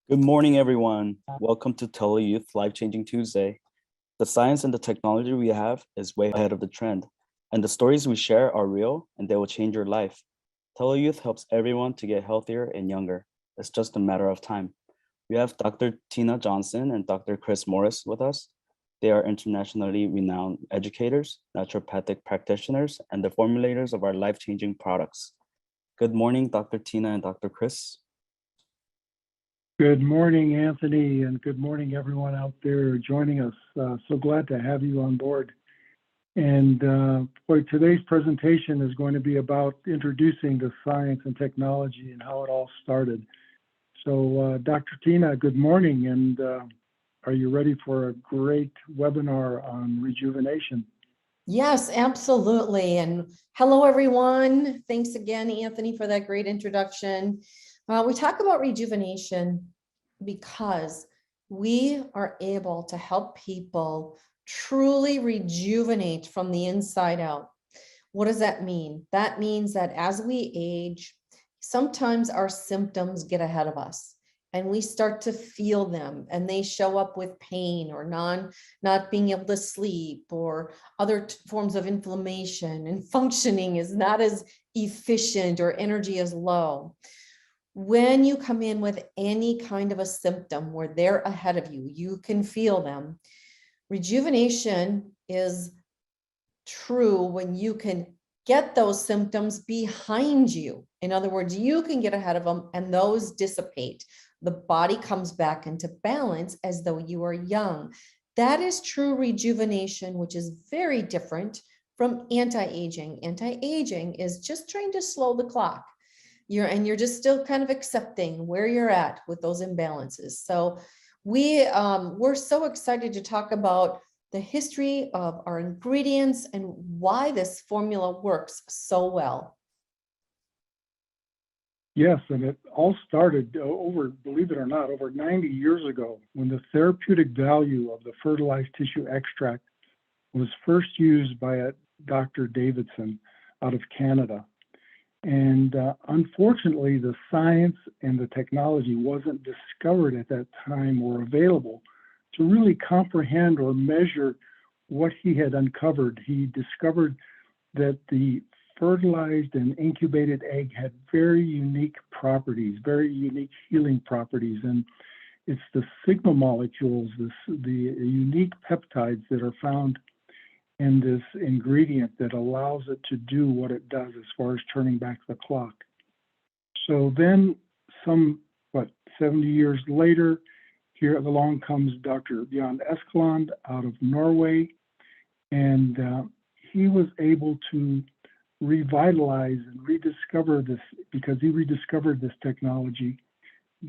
Good morning, everyone. Welcome to Tello유스 Life-Changing Tuesday. The science and the technology we have is way ahead of the trend, and the stories we share are real and they will change your life. Tello유스 helps everyone to get healthier and younger. It's just a matter of time. We have Dr. Tina Johnson and Dr. Chris Morris with us. They are internationally renowned educators, naturopathic practitioners, and the formulators of our life-changing products. Good morning, Dr. Tina and Dr. Chris. Good morning, Anthony, and good morning, everyone out there joining us. So glad to have you on board. And today's presentation is going to be about introducing the science and technology and how it all started. So, Dr. Tina, good morning, and are you ready for a great webinar on rejuvenation? Yes, absolutely. And hello, everyone. Thanks again, Anthony, for that great introduction. We talk about rejuvenation because we are able to help people truly rejuvenate from the inside out. What does that mean? That means that as we age, sometimes our symptoms get ahead of us and we start to feel them, and they show up with pain or not being able to sleep or other forms of inflammation, and functioning is not as efficient or energy is low. When you come in with any kind of a symptom where they're ahead of you, you can feel them. Rejuvenation is true when you can get those symptoms behind you. In other words, you can get ahead of them and those dissipate. The body comes back into balance as though you are young. That is true rejuvenation, which is very different from anti-aging. Anti-aging is just trying to slow the clock. You're just still kind of accepting where you're at with those imbalances. So we're so excited to talk about the history of our ingredients and why this formula works so well. Yes, and it all started believe it or not, over 90 years ago when the therapeutic value of the fertilized tissue extract was first used by Dr. Davidson out of Canada. And unfortunately, the science and the technology wasn't discovered at that time or available to really comprehend or measure what he had uncovered. He discovered that the fertilized and incubated egg had very unique properties, very unique healing properties. And it's the sigma molecules, the unique peptides that are found in this ingredient that allows it to do what it does as far as turning back the clock. So then 70 years later, here along comes Dr. Jan Eskeland out of Norway, and he was able to revitalize and rediscover this because he rediscovered this technology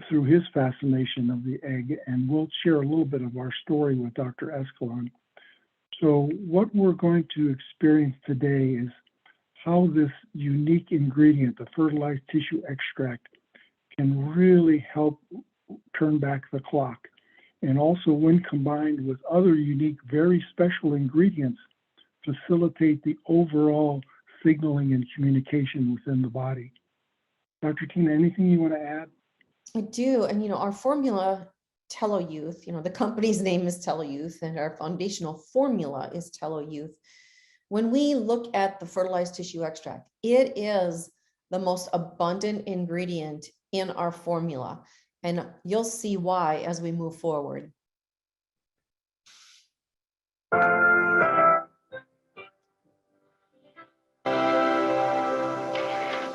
through his fascination of the egg, and we'll share a little bit of our story with Dr. Eskeland. So what we're going to experience today is how this unique ingredient, the fertilized tissue extract, can really help turn back the clock. And also when combined with other unique, very special ingredients, facilitate the overall signaling and communication within the body. Dr. Tina, anything you want to add? I do. And, our formula, Tello유스, the company's name is Tello유스, and our foundational formula is Tello유스. When we look at the fertilized tissue extract, it is the most abundant ingredient in our formula, and you'll see why as we move forward.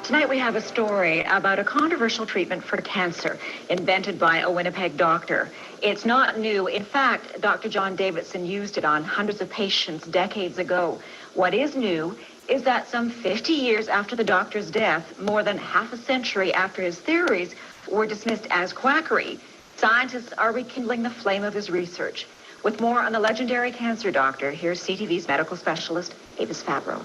Tonight we have a story about a controversial treatment for cancer invented by a Winnipeg doctor. It's not new. In fact, Dr. John Davidson used it on hundreds of patients decades ago. What is new is that some 50 years after the doctor's death, more than half a century after his theories were dismissed as quackery, scientists are rekindling the flame of his research. With more on the legendary cancer doctor, here's CTV's medical specialist, Avis Fabro.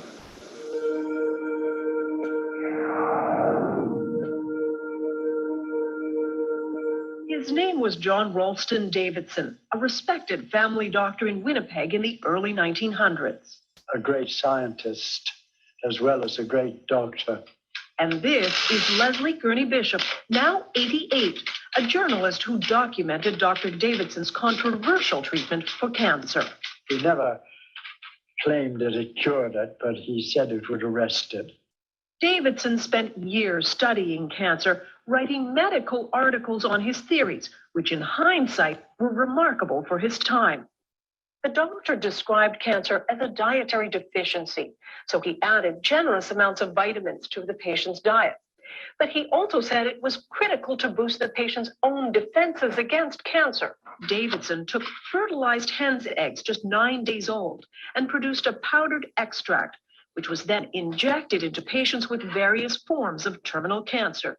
His name was John Ralston Davidson, a respected family doctor in Winnipeg in the early 1900s. A great scientist as well as a great doctor. And this is Leslie Gurney Bishop, now 88, a journalist who documented Dr. Davidson's controversial treatment for cancer. He never claimed that it cured it, but he said it would arrest it. Davidson spent years studying cancer, writing medical articles on his theories, which in hindsight were remarkable for his time. The doctor described cancer as a dietary deficiency, so he added generous amounts of vitamins to the patient's diet. But he also said it was critical to boost the patient's own defenses against cancer. Davidson took fertilized hen's eggs just 9 days old and produced a powdered extract, which was then injected into patients with various forms of terminal cancer.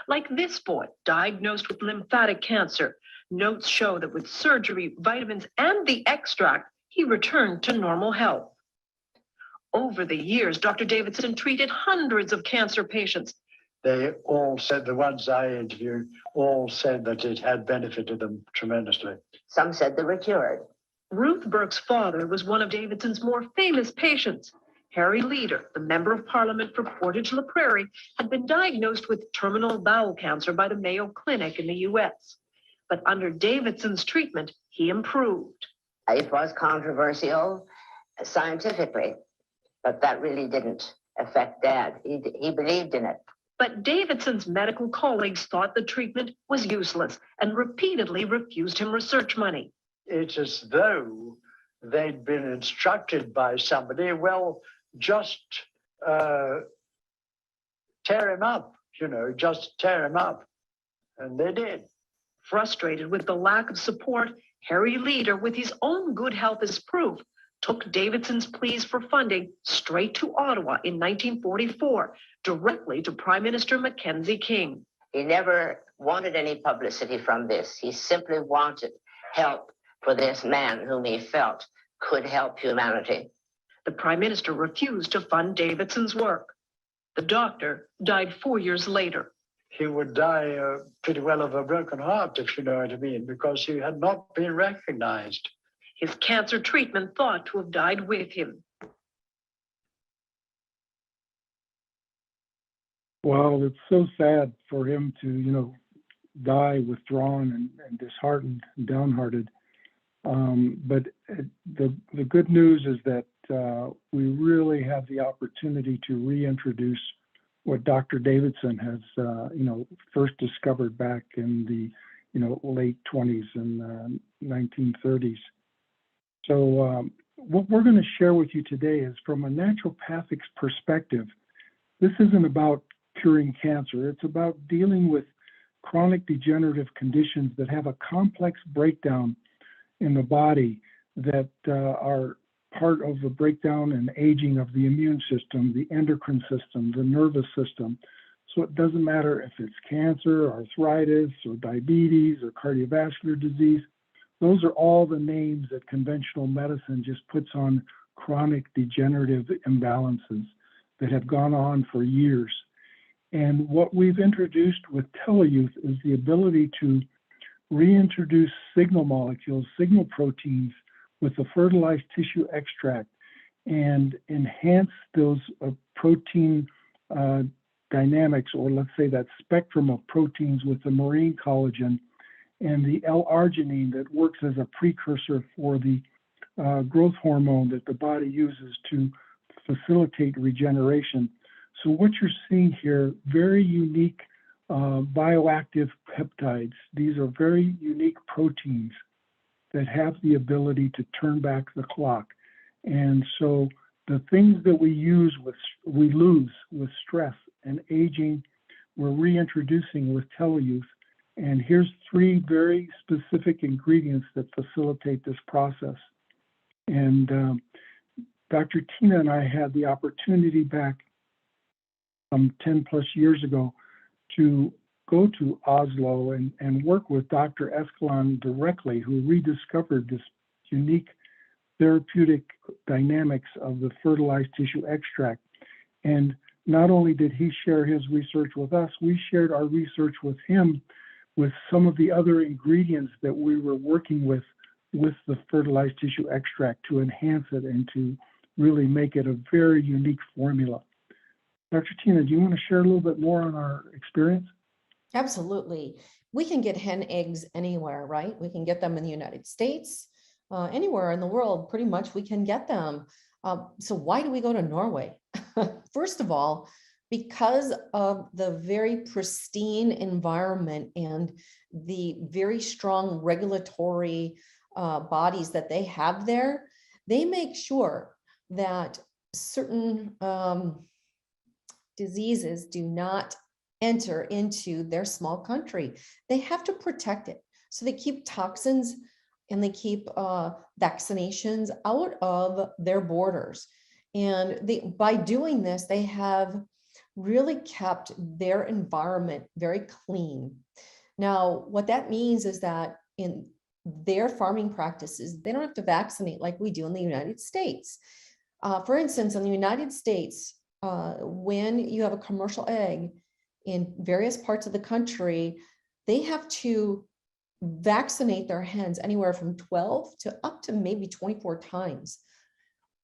Like this boy, diagnosed with lymphatic cancer, notes show that with surgery, vitamins, and the extract, he returned to normal health. Over the years, Dr. Davidson treated hundreds of cancer patients. They all said, the ones I interviewed, all said that it had benefited them tremendously. Some said they were cured. Ruth Burke's father was one of Davidson's more famous patients. Harry Leader, the member of parliament for Portage-la Prairie, had been diagnosed with terminal bowel cancer by the Mayo Clinic in the U.S. But under Davidson's treatment, he improved. It was controversial scientifically, but that really didn't affect Dad. He believed in it. But Davidson's medical colleagues thought the treatment was useless and repeatedly refused him research money. It's as though they'd been instructed by somebody, well, just tear him up, just tear him up. And they did. Frustrated with the lack of support, Harry Leader, with his own good health as proof, took Davidson's pleas for funding straight to Ottawa in 1944, directly to Prime Minister Mackenzie King. He never wanted any publicity from this. He simply wanted help for this man whom he felt could help humanity. The Prime Minister refused to fund Davidson's work. The doctor died 4 years later. He would die pretty well of a broken heart, if you know what I mean, because he had not been recognized. His cancer treatment thought to have died with him. Well, it's so sad for him to, die withdrawn and disheartened and downhearted. But the good news is that we really have the opportunity to reintroduce what Dr. Davidson has, first discovered back in the, late 20s and 1930s. So what we're going to share with you today is from a naturopathic perspective. This isn't about curing cancer. It's about dealing with chronic degenerative conditions that have a complex breakdown in the body that are part of the breakdown and aging of the immune system, the endocrine system, the nervous system. So it doesn't matter if it's cancer, arthritis, or diabetes, or cardiovascular disease. Those are all the names that conventional medicine just puts on chronic degenerative imbalances that have gone on for years. And what we've introduced with Tello유스 is the ability to reintroduce signal molecules, signal proteins with the fertilized tissue extract and enhance those protein dynamics, or let's say that spectrum of proteins with the marine collagen and the L-arginine that works as a precursor for the growth hormone that the body uses to facilitate regeneration. So what you're seeing here, very unique bioactive peptides. These are very unique proteins that have the ability to turn back the clock. And so the things that we lose with stress and aging, we're reintroducing with Tello유스. And here's 3 very specific ingredients that facilitate this process. And Dr. Tina and I had the opportunity back 10 plus years ago to go to Oslo and work with Dr. Eskelon directly, who rediscovered this unique therapeutic dynamics of the fertilized tissue extract. And not only did he share his research with us, we shared our research with him with some of the other ingredients that we were working with the fertilized tissue extract to enhance it and to really make it a very unique formula. Dr. Tina, do you want to share a little bit more on our experience? Absolutely. We can get hen eggs anywhere, right? We can get them in the United States, anywhere in the world, pretty much we can get them. So why do we go to Norway? First of all, because of the very pristine environment and the very strong regulatory bodies that they have there, they make sure that certain diseases do not enter into their small country. They have to protect it. So they keep toxins and they keep vaccinations out of their borders. And by doing this, they have really kept their environment very clean. Now, what that means is that in their farming practices, they don't have to vaccinate like we do in the United States. For instance, in the United States, when you have a commercial egg in various parts of the country, they have to vaccinate their hens anywhere from 12 to up to maybe 24 times.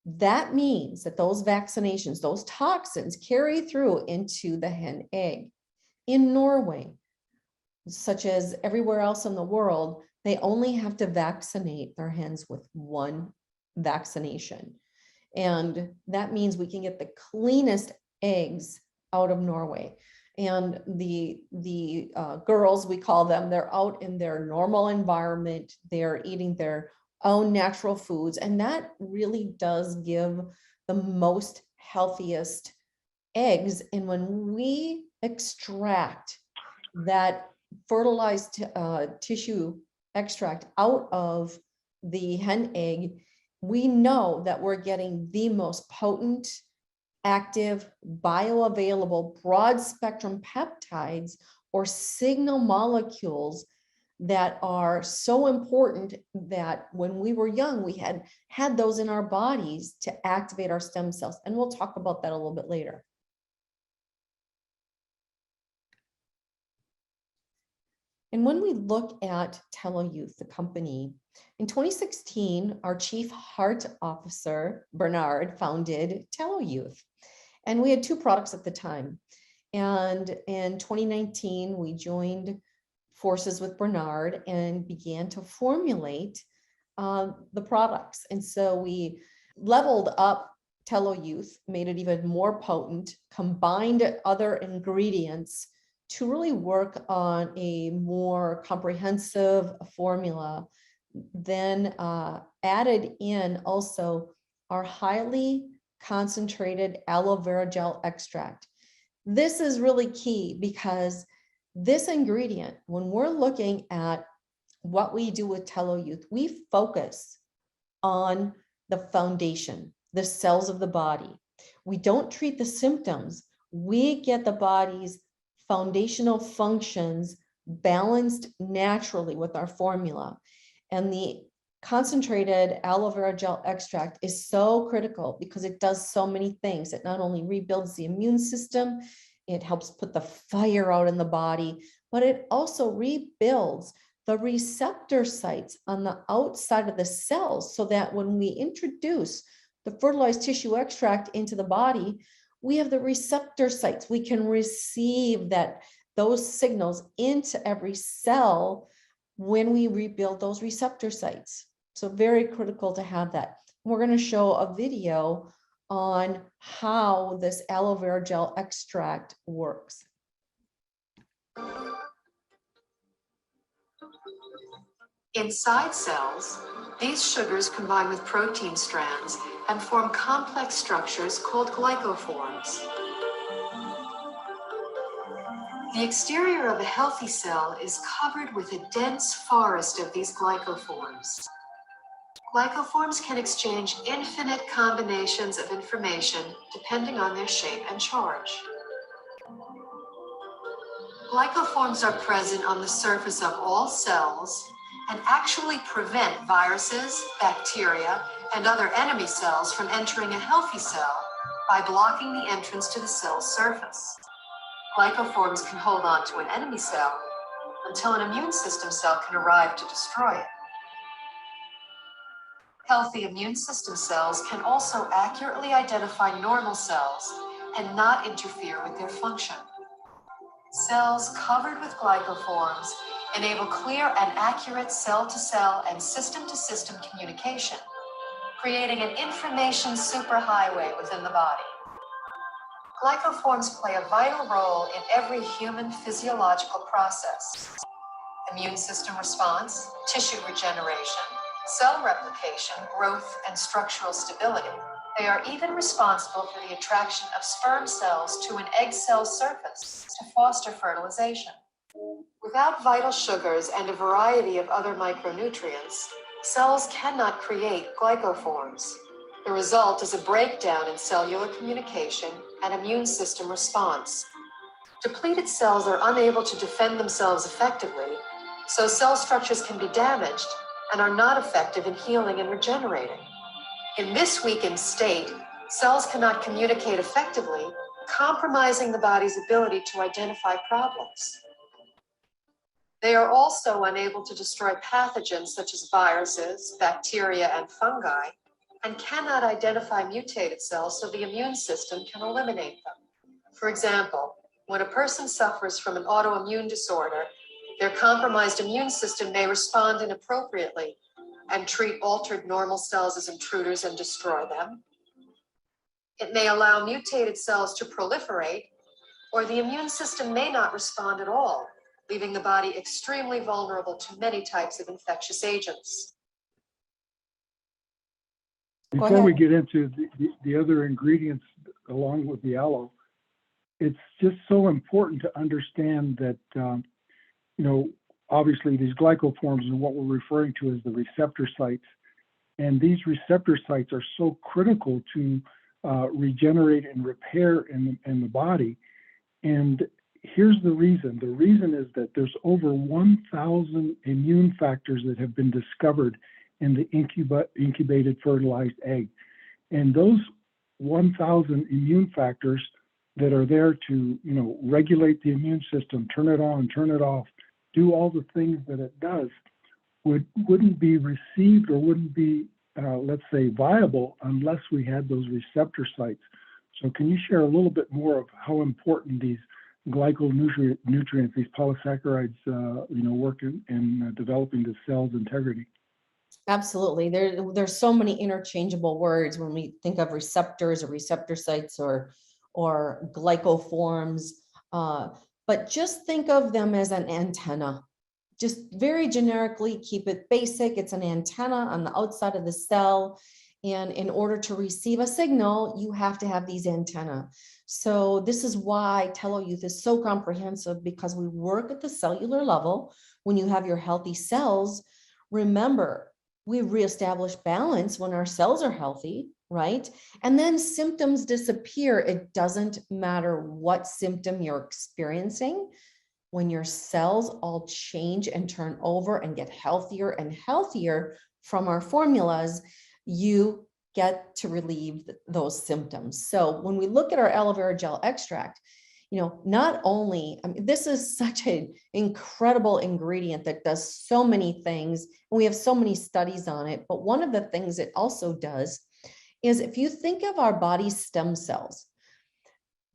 That means that those vaccinations, those toxins carry through into the hen egg. In Norway, such as everywhere else in the world, they only have to vaccinate their hens with one vaccination. And that means we can get the cleanest eggs out of Norway. And the girls, we call them, they're out in their normal environment. They're eating their own natural foods. And that really does give the most healthiest eggs. And when we extract that fertilized tissue extract out of the hen egg, we know that we're getting the most potent, active, bioavailable, broad spectrum peptides or signal molecules that are so important that when we were young, we had those in our bodies to activate our stem cells. And we'll talk about that a little bit later. And when we look at Tello유스, the company, in 2016, our chief heart officer, Bernard, founded Tello유스. And we had two products at the time. And in 2019, we joined forces with Bernard and began to formulate the products. And so we leveled up Tello유스, made it even more potent, combined other ingredients to really work on a more comprehensive formula, then added in also our highly concentrated aloe vera gel extract. This is really key because this ingredient, when we're looking at what we do with Tello유스, we focus on the foundation, the cells of the body. We don't treat the symptoms. We get the body's foundational functions balanced naturally with our formula. And the concentrated aloe vera gel extract is so critical because it does so many things. It not only rebuilds the immune system, it helps put the fire out in the body, but it also rebuilds the receptor sites on the outside of the cells so that when we introduce the fertilized tissue extract into the body, we have the receptor sites. We can receive those signals into every cell when we rebuild those receptor sites. So very critical to have that. We're going to show a video on how this aloe vera gel extract works. Inside cells, these sugars combine with protein strands and form complex structures called glycoforms. The exterior of a healthy cell is covered with a dense forest of these glycoforms. Glycoforms can exchange infinite combinations of information depending on their shape and charge. Glycoforms are present on the surface of all cells and actually prevent viruses, bacteria, and other enemy cells from entering a healthy cell by blocking the entrance to the cell's surface. Glycoforms can hold on to an enemy cell until an immune system cell can arrive to destroy it. Healthy immune system cells can also accurately identify normal cells and not interfere with their function. Cells covered with glycoforms enable clear and accurate cell-to-cell and system-to-system communication, creating an information superhighway within the body. Glycoforms play a vital role in every human physiological process: immune system response, tissue regeneration, cell replication, growth, and structural stability. They are even responsible for the attraction of sperm cells to an egg cell surface to foster fertilization. Without vital sugars and a variety of other micronutrients, cells cannot create glycoforms. The result is a breakdown in cellular communication and immune system response. Depleted cells are unable to defend themselves effectively, so cell structures can be damaged and are not effective in healing and regenerating. In this weakened state, cells cannot communicate effectively, compromising the body's ability to identify problems. They are also unable to destroy pathogens such as viruses, bacteria, and fungi, and cannot identify mutated cells so the immune system can eliminate them. For example, when a person suffers from an autoimmune disorder, their compromised immune system may respond inappropriately and treat altered normal cells as intruders and destroy them. It may allow mutated cells to proliferate, or the immune system may not respond at all, leaving the body extremely vulnerable to many types of infectious agents. Before we get into the other ingredients along with the aloe, it's just so important to understand that, obviously these glycoforms are what we're referring to as the receptor sites. And these receptor sites are so critical to regenerate and repair in the body. And here's the reason. The reason is that there's over 1,000 immune factors that have been discovered in the incubated fertilized egg. And those 1,000 immune factors that are there to, regulate the immune system, turn it on, turn it off, do all the things that it does, wouldn't be received or wouldn't be, let's say, viable unless we had those receptor sites. So can you share a little bit more of how important these glyconutrients, these polysaccharides, work in developing the cell's integrity? Absolutely. There's so many interchangeable words when we think of receptors or receptor sites or glycoforms. But just think of them as an antenna. Just very generically, keep it basic. It's an antenna on the outside of the cell. And in order to receive a signal, you have to have these antennae. So this is why Tello유스 is so comprehensive, because we work at the cellular level. When you have your healthy cells, remember, we reestablish balance when our cells are healthy, right? And then symptoms disappear. It doesn't matter what symptom you're experiencing. When your cells all change and turn over and get healthier and healthier from our formulas, you get to relieve those symptoms. So when we look at our aloe vera gel extract, not only, this is such an incredible ingredient that does so many things, and we have so many studies on it, but one of the things it also does is, if you think of our body's stem cells,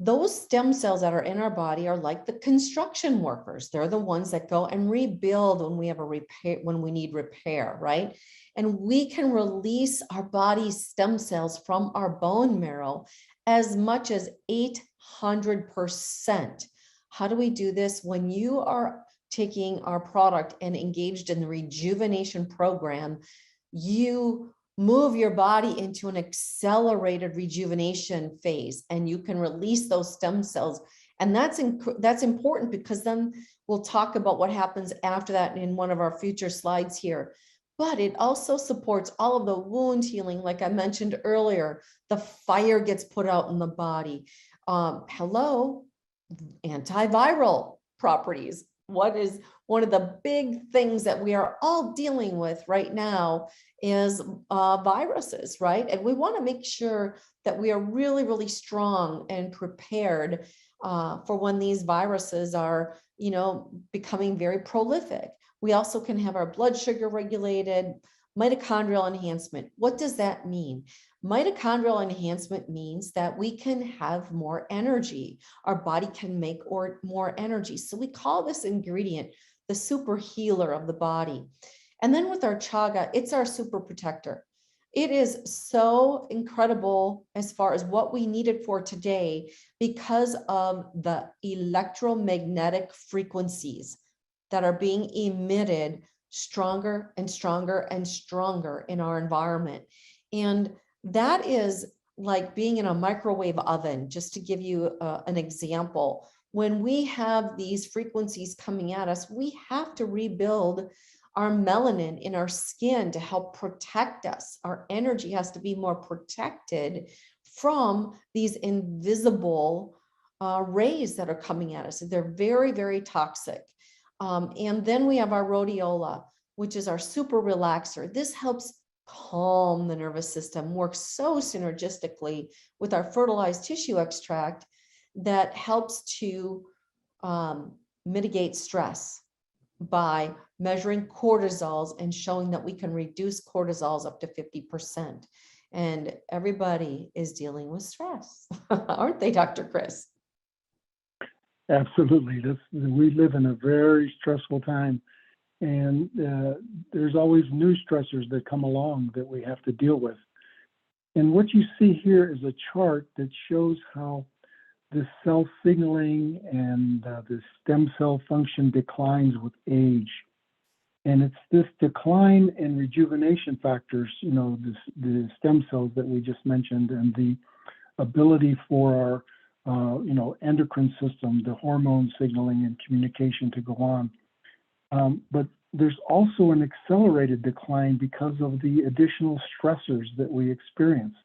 those stem cells that are in our body are like the construction workers. They're the ones that go and rebuild when we have a repair, when we need repair, right? And we can release our body's stem cells from our bone marrow as much as 800%. How do we do this? When you are taking our product and engaged in the rejuvenation program, you move your body into an accelerated rejuvenation phase, and you can release those stem cells. And that's important, because then we'll talk about what happens after that in one of our future slides here. But it also supports all of the wound healing, like I mentioned earlier. The fire gets put out in the body. Antiviral properties. What is one of the big things that we are all dealing with right now is viruses, right? And we want to make sure that we are really, really strong and prepared for when these viruses are, becoming very prolific. We also can have our blood sugar regulated. Mitochondrial enhancement. What does that mean? Mitochondrial enhancement means that we can have more energy. Our body can make more energy. So we call this ingredient the super healer of the body. And then with our chaga, it's our super protector. It is so incredible as far as what we need it for today because of the electromagnetic frequencies that are being emitted stronger and stronger and stronger in our environment. And that is like being in a microwave oven, just to give you an example. When we have these frequencies coming at us, we have to rebuild our melanin in our skin to help protect us. Our energy has to be more protected from these invisible rays that are coming at us. They're very, very toxic. And then we have our rhodiola, which is our super relaxer. This helps calm the nervous system, works so synergistically with our fertilized tissue extract that helps to mitigate stress by measuring cortisols and showing that we can reduce cortisols up to 50%. And everybody is dealing with stress, aren't they, Dr. Chris? Absolutely. We live in a very stressful time, and there's always new stressors that come along that we have to deal with. And what you see here is a chart that shows how the cell signaling and the stem cell function declines with age. And it's this decline in rejuvenation factors, the stem cells that we just mentioned, and the ability for our endocrine system, the hormone signaling and communication to go on. But there's also an accelerated decline because of the additional stressors that we experience,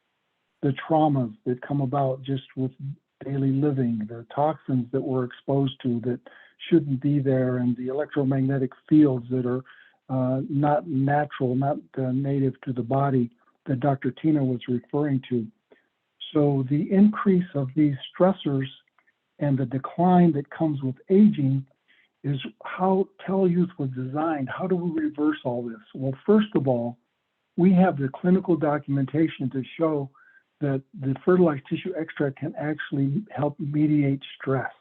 the traumas that come about just with daily living, the toxins that we're exposed to that shouldn't be there, and the electromagnetic fields that are not natural, not native to the body that Dr. Tina was referring to. So the increase of these stressors and the decline that comes with aging is how Tel-Youth was designed. How do we reverse all this? Well, first of all, we have the clinical documentation to show that the fertilized tissue extract can actually help mediate stress,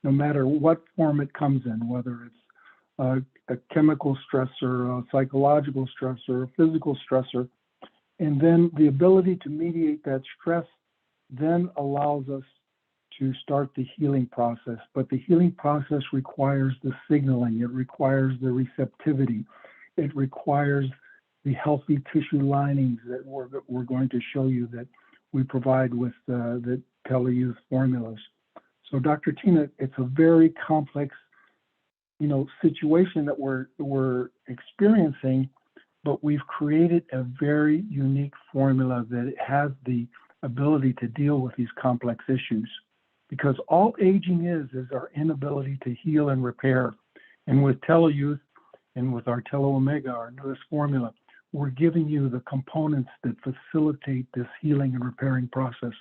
no matter what form it comes in, whether it's a chemical stressor, a psychological stressor, a physical stressor. And then the ability to mediate that stress then allows us to start the healing process. But the healing process requires the signaling, it requires the receptivity, it requires the healthy tissue linings that we're going to show you that we provide with the Tel-Youth formulas. So Dr. Tina, it's a very complex situation that we're experiencing, but we've created a very unique formula that has the ability to deal with these complex issues. Because all aging is our inability to heal and repair. And with Tel-Youth and with our Telo-Omega, our newest formula, we're giving you the components that facilitate this healing and repairing process.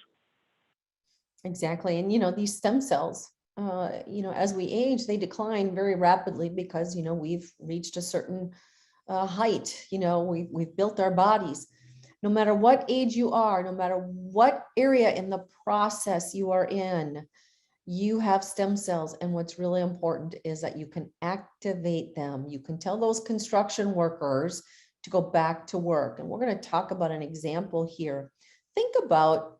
Exactly. And these stem cells, as we age, they decline very rapidly because, we've reached a certain height, we've built our bodies. No matter what age you are, no matter what area in the process you are in, you have stem cells. And what's really important is that you can activate them. You can tell those construction workers to go back to work. And we're going to talk about an example here. Think about,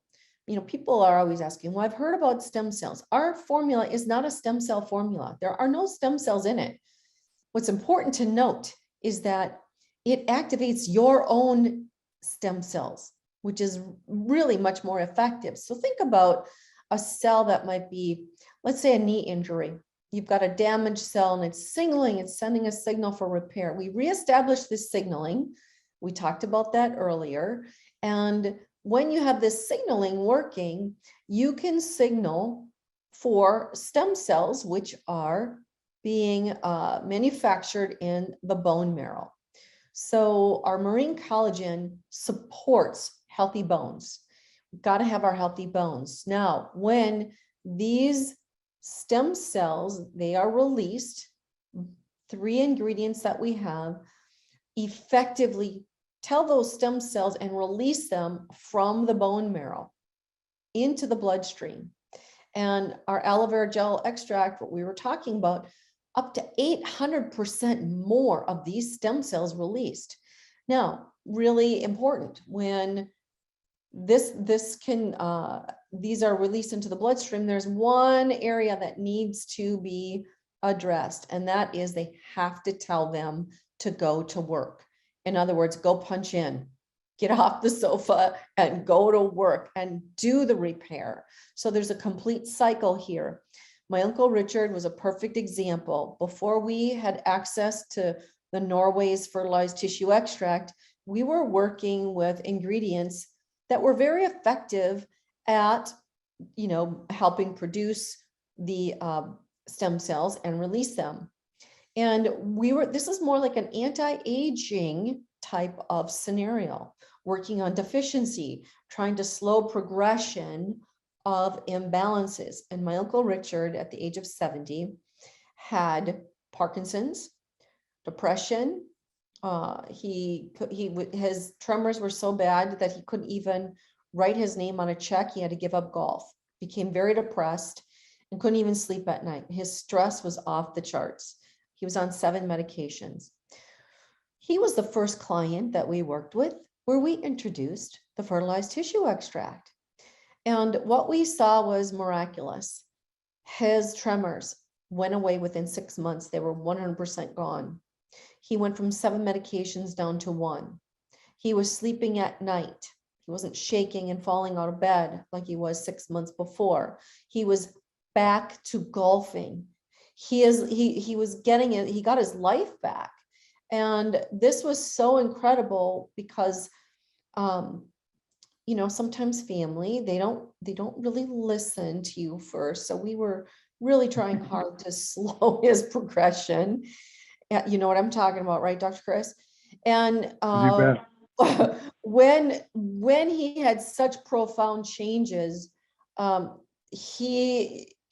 people are always asking, well, I've heard about stem cells. Our formula is not a stem cell formula. There are no stem cells in it. What's important to note is that it activates your own stem cells, which is really much more effective. So think about a cell that might be, let's say, a knee injury. You've got a damaged cell and it's signaling, it's sending a signal for repair. We reestablish this signaling. We talked about that earlier. And when you have this signaling working, you can signal for stem cells, which are being manufactured in the bone marrow. So our marine collagen supports healthy bones. We've got to have our healthy bones. Now, when these stem cells, they are released, 3 ingredients that we have effectively tell those stem cells and release them from the bone marrow into the bloodstream. And our aloe vera gel extract, what we were talking about, up to 800% more of these stem cells released. Now, really important, when these are released into the bloodstream, there's one area that needs to be addressed, and that is they have to tell them to go to work. In other words, go punch in, get off the sofa and go to work and do the repair. So there's a complete cycle here. My Uncle Richard was a perfect example. Before we had access to the Norway's fertilized tissue extract, we were working with ingredients that were very effective at, helping produce the stem cells and release them. And this is more like an anti-aging type of scenario, working on deficiency, trying to slow progression of imbalances. And my Uncle Richard, at the age of 70, had Parkinson's, depression. His tremors were so bad that he couldn't even write his name on a check. He had to give up golf, became very depressed and couldn't even sleep at night. His stress was off the charts. He was on 7 medications. He was the first client that we worked with where we introduced the fertilized tissue extract. And what we saw was miraculous. His tremors went away within 6 months. They were 100% gone. He went from 7 medications down to 1. He was sleeping at night. He wasn't shaking and falling out of bed like he was 6 months before. He was back to golfing. He was getting it. He got his life back. And this was so incredible because, sometimes family, they don't really listen to you first. So we were really trying hard to slow his progression. You know what I'm talking about, right, Dr. Chris? And when he had such profound changes,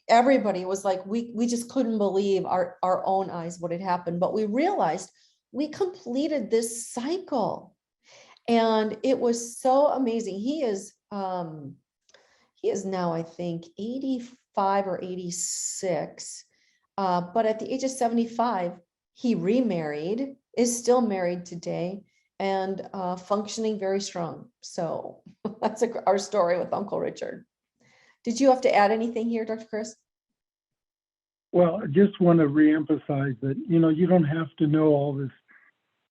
everybody was like, we just couldn't believe our own eyes what had happened. But we realized we completed this cycle, and it was so amazing. He is now, I think, 85 or 86, but at the age of 75, he remarried, is still married today, and functioning very strong. So that's our story with Uncle Richard. Did you have to add anything here, Dr. Chris? Well, I just want to reemphasize that, you don't have to know all this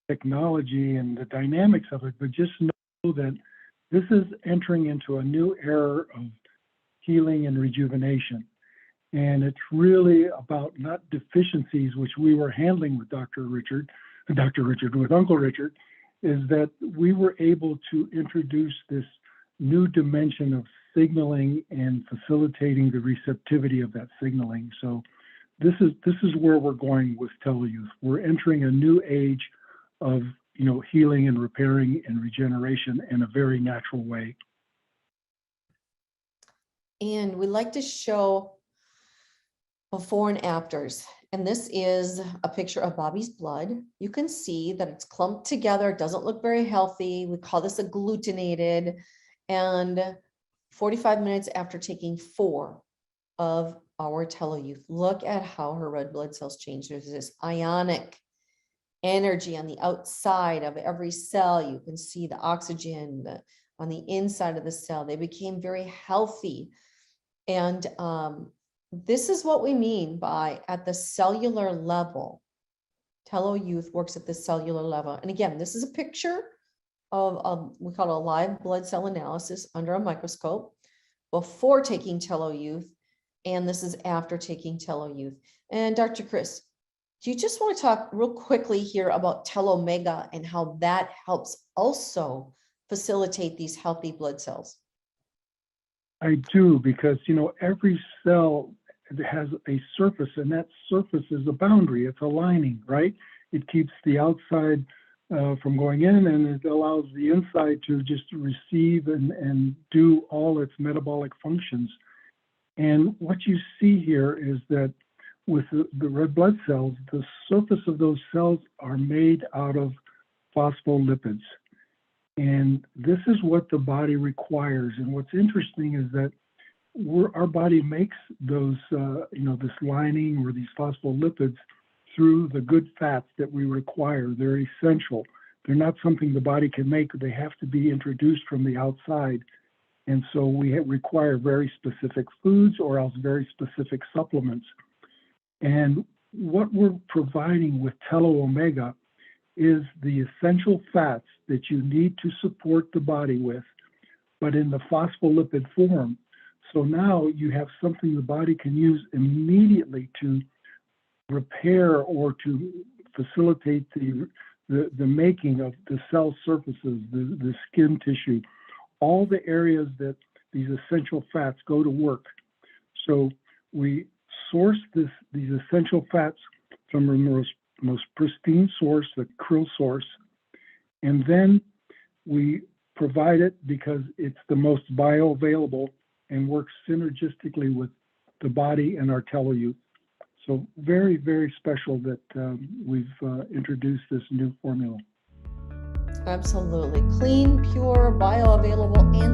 technology and the dynamics of it, but just know that this is entering into a new era of healing and rejuvenation. And it's really about not deficiencies, which we were handling with with Uncle Richard, is that we were able to introduce this new dimension of signaling and facilitating the receptivity of that signaling. So this is where we're going with Tello유스. We're entering a new age of healing and repairing and regeneration in a very natural way. And we like to show before and afters. And this is a picture of Bobby's blood. You can see that it's clumped together. It doesn't look very healthy. We call this agglutinated. And 45 minutes after taking 4 of our Tello유스, look at how her red blood cells change. There's this ionic energy on the outside of every cell. You can see the oxygen on the inside of the cell. They became very healthy. And this is what we mean by at the cellular level. Tello유스 works at the cellular level. And again, this is a picture of we call it a live blood cell analysis under a microscope before taking Tello유스, and this is after taking Tello유스. And Dr. Chris, do you just want to talk real quickly here about Telomega and how that helps also facilitate these healthy blood cells? I do, because every cell has a surface, and that surface is a boundary. It's a lining, right? It keeps the outside from going in, and it allows the inside to just receive and do all its metabolic functions. And what you see here is that with the red blood cells, the surface of those cells are made out of phospholipids. And this is what the body requires. And what's interesting is that our body makes those, this lining or these phospholipids through the good fats that we require. They're essential. They're not something the body can make. They have to be introduced from the outside. And so we require very specific foods or else very specific supplements. And what we're providing with Telo Omega is the essential fats that you need to support the body with, but in the phospholipid form. So now you have something the body can use immediately to repair or to facilitate the making of the cell surfaces, the skin tissue, all the areas that these essential fats go to work. So we source these essential fats from the most pristine source, the krill source, and then we provide it because it's the most bioavailable and works synergistically with the body and our Teleyouth. So very, very special that we've introduced this new formula. Absolutely. Clean, pure, bioavailable, and